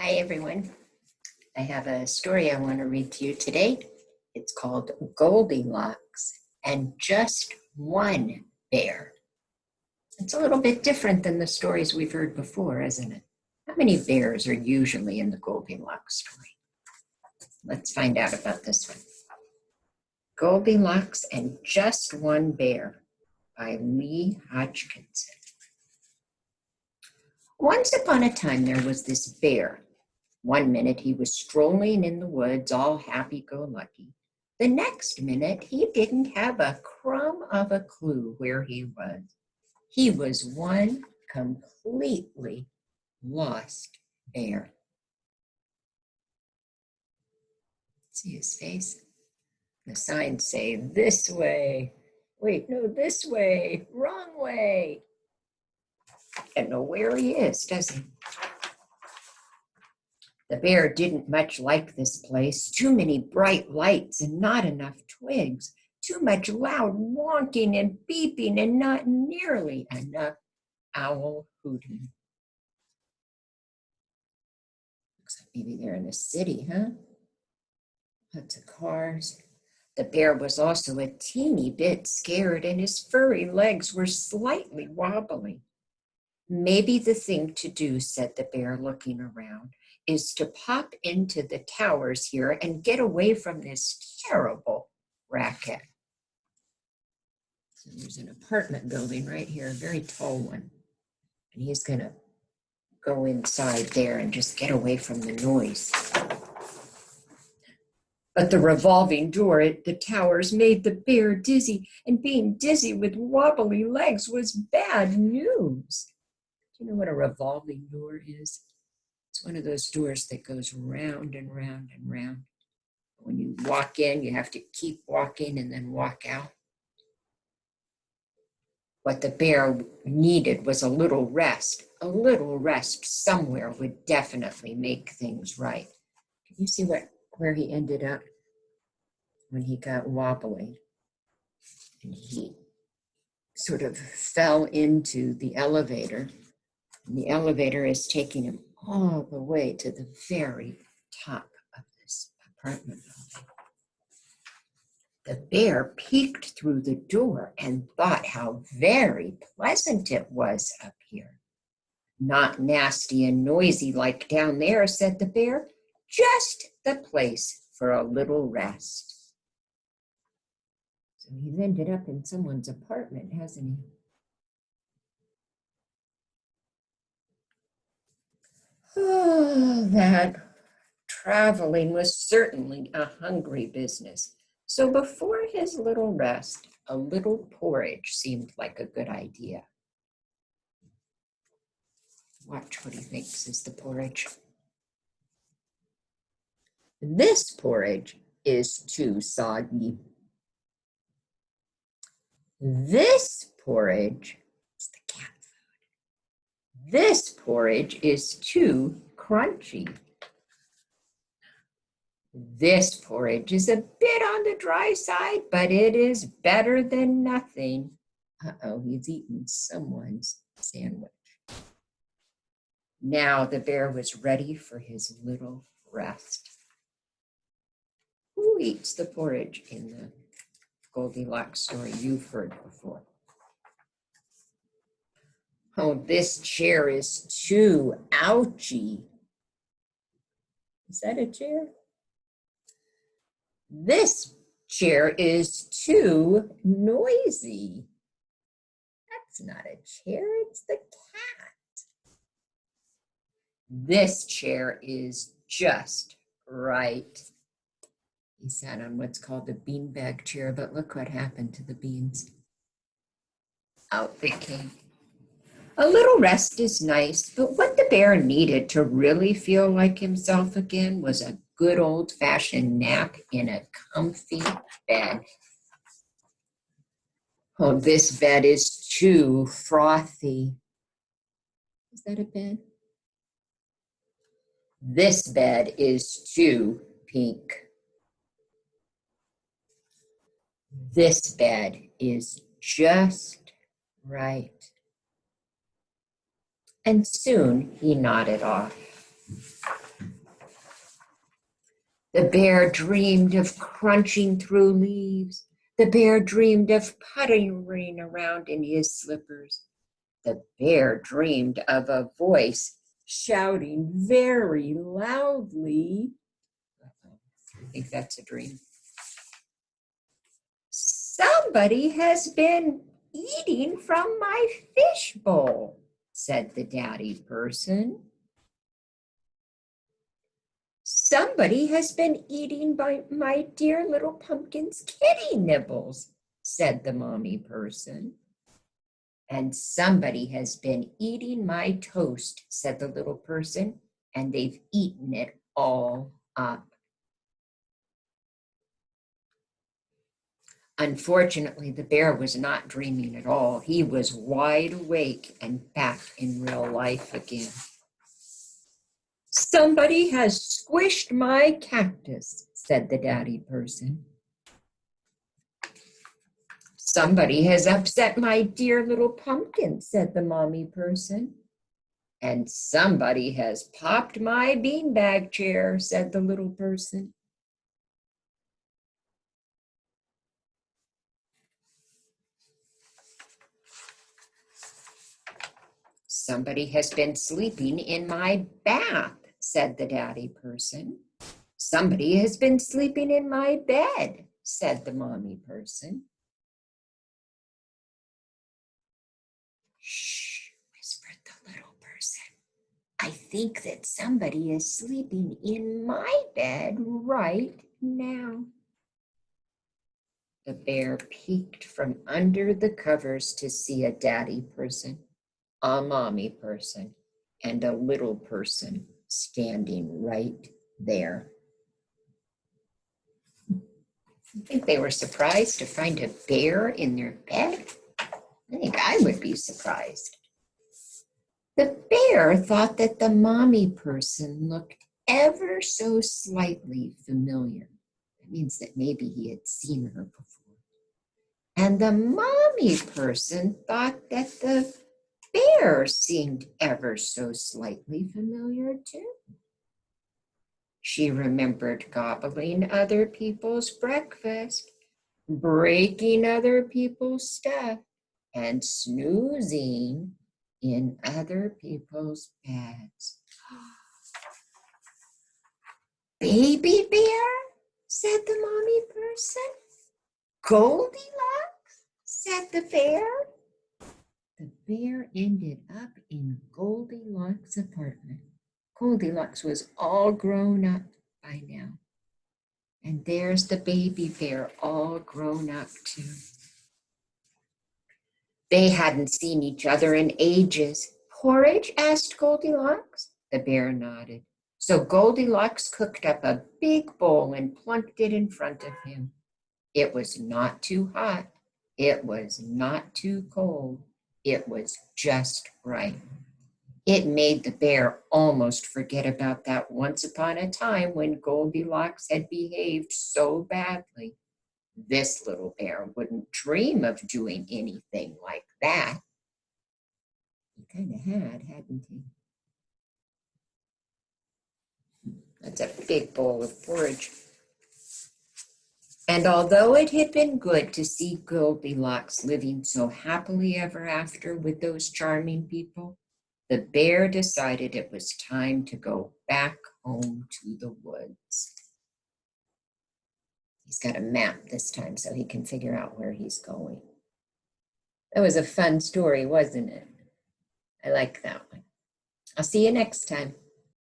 Hi, everyone. I have a story I want to read to you today. It's called Goldilocks and Just One Bear. It's a little bit different than the stories we've heard before, isn't it? How many bears are usually in the Goldilocks story? Let's find out about this one. Goldilocks and Just One Bear by Lee Hodgkinson. Once upon a time, there was this bear. One minute he was strolling in the woods, all happy-go-lucky. The next minute, he didn't have a crumb of a clue where he was. He was one completely lost bear. See his face? The signs say, this way. Wait, no, this way. Wrong way. Don't know where he is, does he? The bear didn't much like this place. Too many bright lights and not enough twigs. Too much loud wonking and beeping and not nearly enough owl hooting. Looks like maybe they're in a city, huh? Lots of cars. The bear was also a teeny bit scared and his furry legs were slightly wobbly. Maybe the thing to do, said the bear, looking around, is to pop into the towers here and get away from this terrible racket. So there's an apartment building right here, a very tall one. And he's going to go inside there and just get away from the noise. But the revolving door at the towers made the bear dizzy, and being dizzy with wobbly legs was bad news. Do you know what a revolving door is? It's one of those doors that goes round and round and round. When you walk in, you have to keep walking and then walk out. What the bear needed was a little rest. A little rest somewhere would definitely make things right. Can you see where he ended up when he got wobbly? And he sort of fell into the elevator. And the elevator is taking him all the way to the very top of this apartment building. The bear peeked through the door and thought how very pleasant it was up here. Not nasty and noisy like down there, said the bear. Just the place for a little rest. So he's ended up in someone's apartment, hasn't he? Oh, that traveling was certainly a hungry business. So before his little rest, a little porridge seemed like a good idea. Watch what he thinks is the porridge. This porridge is too soggy. This porridge is the cat food. This porridge is too crunchy. This porridge is a bit on the dry side, but it is better than nothing. Uh-oh, he's eaten someone's sandwich. Now the bear was ready for his little rest. Who eats the porridge in the Goldilocks story you've heard before? Oh, this chair is too ouchy. Is that a chair? This chair is too noisy. That's not a chair, it's the cat. This chair is just right. He sat on what's called the beanbag chair, but look what happened to the beans. Out they came. A little rest is nice, but what the bear needed to really feel like himself again was a good old-fashioned nap in a comfy bed. Oh, this bed is too frothy. Is that a bed? This bed is too pink. This bed is just right. And soon he nodded off. The bear dreamed of crunching through leaves. The bear dreamed of puttering around in his slippers. The bear dreamed of a voice shouting very loudly. I think that's a dream. Somebody has been eating from my fishbowl, said the daddy person. Somebody has been eating by my dear little pumpkin's kitty nibbles, said the mommy person. And somebody has been eating my toast, said the little person, and they've eaten it all up. Unfortunately, the bear was not dreaming at all. He was wide awake and back in real life again. Somebody has squished my cactus, said the daddy person. Somebody has upset my dear little pumpkin, said the mommy person. And somebody has popped my beanbag chair, said the little person. Somebody has been sleeping in my bath, said the daddy person. Somebody has been sleeping in my bed, said the mommy person. Shh, whispered the little person. I think that somebody is sleeping in my bed right now. The bear peeked from under the covers to see a daddy person, a mommy person, and a little person standing right there. I think they were surprised to find a bear in their bed. I think I would be surprised. The bear thought that the mommy person looked ever so slightly familiar. That means that maybe he had seen her before. And the mommy person thought that the bear seemed ever so slightly familiar too. She remembered gobbling other people's breakfast, breaking other people's stuff, and snoozing in other people's beds. Baby bear, said the mommy person. Goldilocks, said the bear. The bear ended up in Goldilocks' apartment. Goldilocks was all grown up by now. And there's the baby bear all grown up too. They hadn't seen each other in ages. Porridge? Asked Goldilocks. The bear nodded. So Goldilocks cooked up a big bowl and plunked it in front of him. It was not too hot. It was not too cold. It was just right. It made the bear almost forget about that once upon a time when Goldilocks had behaved so badly. This little bear wouldn't dream of doing anything like that. He kind of had, hadn't he? That's a big bowl of porridge. And although it had been good to see Goldilocks living so happily ever after with those charming people, the bear decided it was time to go back home to the woods. He's got a map this time so he can figure out where he's going. That was a fun story, wasn't it? I like that one. I'll see you next time.